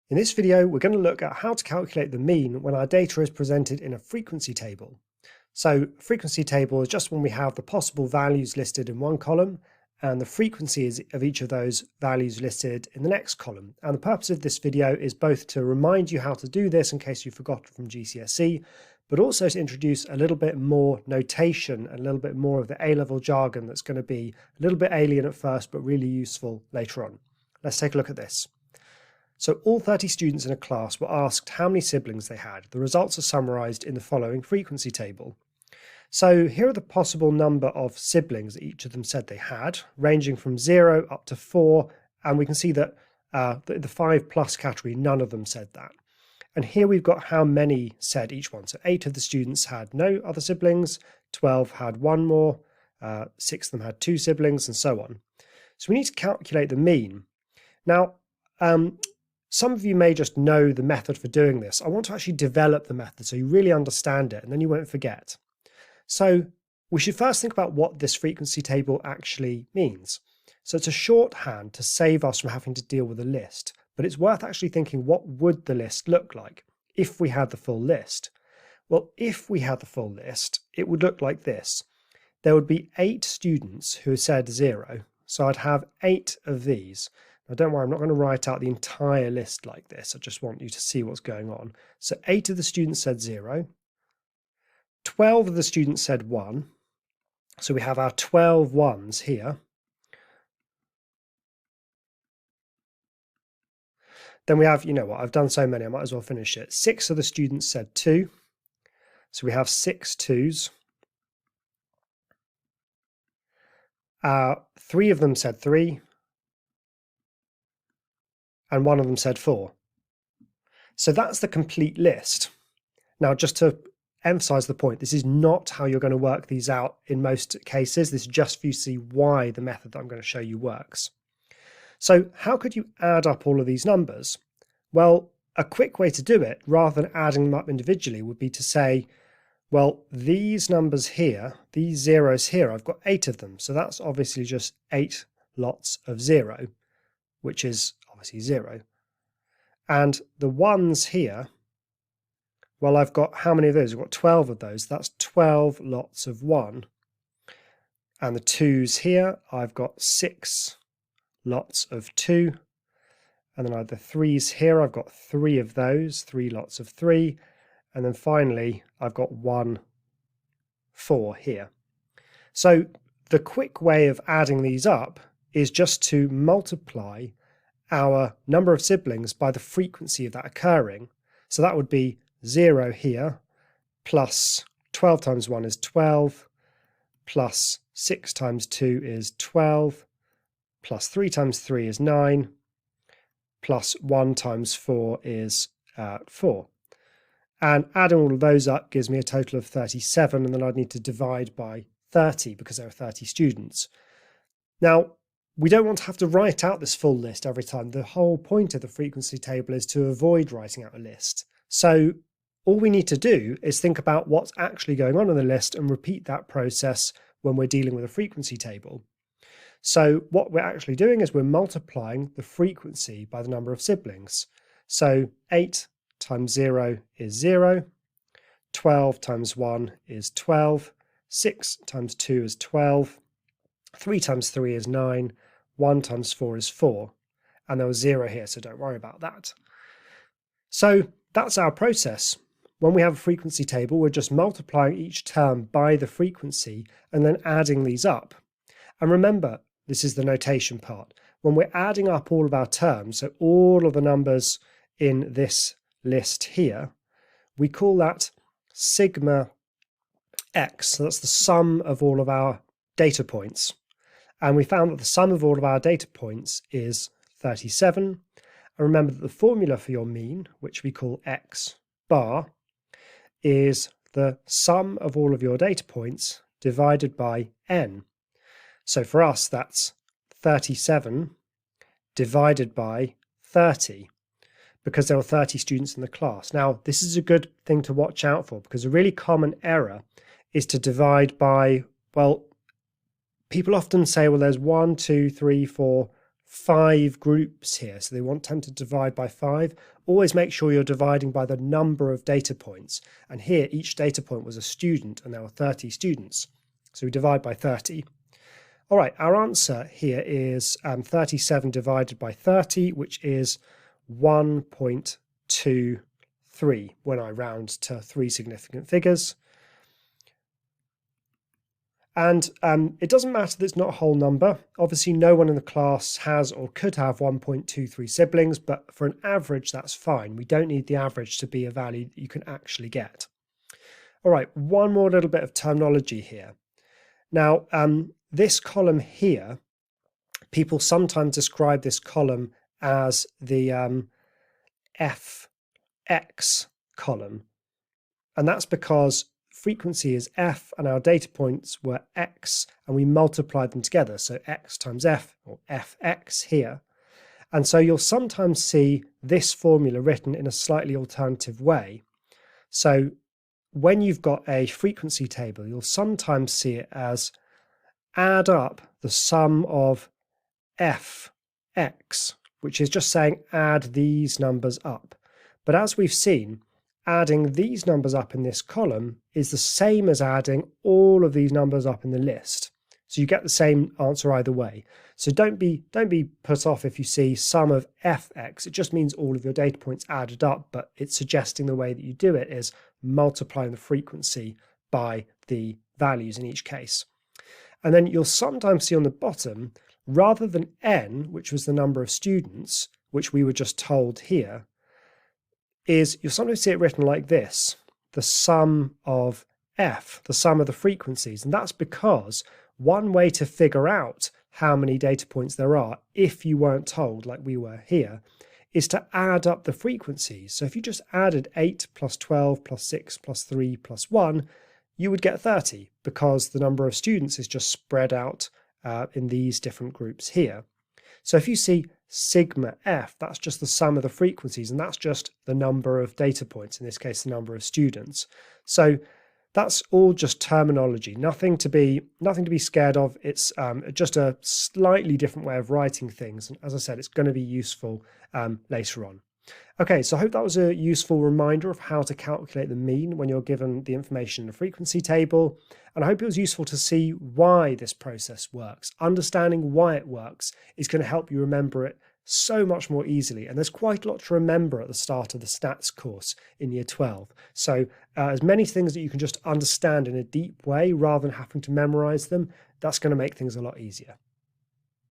In this video, we're going to look at how to calculate the mean when our data is presented in a frequency table. So a frequency table is just when we have the possible values listed in one column and the frequencies of each of those values listed in the next column. And the purpose of this video is both to remind you how to do this in case you forgot from GCSE, but also to introduce a little bit more notation and a little bit more of the A-level jargon that's going to be a little bit alien at first, but really useful later on. Let's take a look at this. So all 30 students in a class were asked how many siblings they had. The results are summarised in the following frequency table. So here are the possible number of siblings that each of them said they had, ranging from 0 up to 4, and we can see that the 5 plus category, none of them said that. And here we've got how many said each one. So 8 of the students had no other siblings, 12 had one more, 6 of them had 2 siblings, and so on. So we need to calculate the mean. Now, some of you may just know the method for doing this. I want to actually develop the method so you really understand it and then you won't forget. So we should first think about what this frequency table actually means. So it's a shorthand to save us from having to deal with a list, but it's worth actually thinking, what would the list look like if we had the full list? Well, if we had the full list, it would look like this. There would be 8 students who said 0. So I'd have 8 of these. Now don't worry, I'm not going to write out the entire list like this. I just want you to see what's going on. So 8 of the students said 0. 12 of the students said 1. So we have our 12 ones here. Then we have, you know what, I've done so many, I might as well finish it. 6 of the students said 2. So we have 6 2s. 3 of them said 3. And 1 of them said 4. So that's the complete list. Now, just to emphasize the point, this is not how you're going to work these out in most cases. This is just for you to see why the method that I'm going to show you works. So how could you add up all of these numbers? Well, a quick way to do it, rather than adding them up individually, would be to say, well, these numbers here, these zeros here, I've got 8 of them. So that's obviously just 8 lots of 0, which is obviously 0. And the ones here, well, I've got how many of those? I've got 12 of those. That's 12 lots of 1. And the 2s here, I've got 6 lots of 2. And then I have the 3s here, I've got 3 of those, 3 lots of 3. And then finally, I've got 1 4 here. So the quick way of adding these up is just to multiply our number of siblings by the frequency of that occurring. So that would be 0 here, plus 12 times 1 is 12, plus 6 times 2 is 12, plus 3 times 3 is 9, plus 1 times 4 is 4. And adding all of those up gives me a total of 37, and then I'd need to divide by 30 because there are 30 students. Now, we don't want to have to write out this full list every time. The whole point of the frequency table is to avoid writing out a list. So all we need to do is think about what's actually going on in the list and repeat that process when we're dealing with a frequency table. So what we're actually doing is we're multiplying the frequency by the number of siblings. So 8 times 0 is 0, 12 times 1 is 12, 6 times 2 is 12, 3 times 3 is 9, 1 times 4 is 4, and there was 0 here, so don't worry about that. So that's our process. When we have a frequency table, we're just multiplying each term by the frequency and then adding these up. And remember, this is the notation part. When we're adding up all of our terms, so all of the numbers in this list here, we call that sigma x. So that's the sum of all of our data points. And we found that the sum of all of our data points is 37. And remember that the formula for your mean, which we call x bar, is the sum of all of your data points divided by n. So for us, that's 37 divided by 30, because there were 30 students in the class. Now, this is a good thing to watch out for, because a really common error is to divide by, well, people often say, well, there's 1, 2, 3, 4, 5 groups here, so they want them to divide by 5. Always make sure you're dividing by the number of data points. And here, each data point was a student, and there were 30 students. So we divide by 30. All right, our answer here is 37 divided by 30, which is 1.23 when I round to 3 significant figures. And it doesn't matter that it's not a whole number. Obviously, no one in the class has or could have 1.23 siblings, but for an average, that's fine. We don't need the average to be a value that you can actually get. All right, one more little bit of terminology here. Now, this column here, people sometimes describe this column as the fx column. And that's because frequency is f and our data points were x, and we multiplied them together. So x times f, or fx here. And so you'll sometimes see this formula written in a slightly alternative way. So when you've got a frequency table, you'll sometimes see it as add up the sum of fx, which is just saying add these numbers up. But as we've seen, adding these numbers up in this column is the same as adding all of these numbers up in the list. So you get the same answer either way. So don't be put off if you see sum of fx. It just means all of your data points added up, but it's suggesting the way that you do it is multiplying the frequency by the values in each case. And then you'll sometimes see on the bottom, rather than n, which was the number of students, which we were just told here, you'll sometimes see it written like this, the sum of f, the sum of the frequencies. And that's because one way to figure out how many data points there are, if you weren't told like we were here, is to add up the frequencies. So if you just added 8 plus 12 plus 6 plus 3 plus 1, you would get 30 because the number of students is just spread out in these different groups here. So if you see sigma f, that's just the sum of the frequencies, and that's just the number of data points, in this case the number of students. So that's all just terminology, nothing to be scared of. It's just a slightly different way of writing things, and as I said, it's going to be useful later on. Okay, so I hope that was a useful reminder of how to calculate the mean when you're given the information in a frequency table. And I hope it was useful to see why this process works. Understanding why it works is going to help you remember it so much more easily. And there's quite a lot to remember at the start of the stats course in year 12. So as many things that you can just understand in a deep way rather than having to memorize them, that's going to make things a lot easier.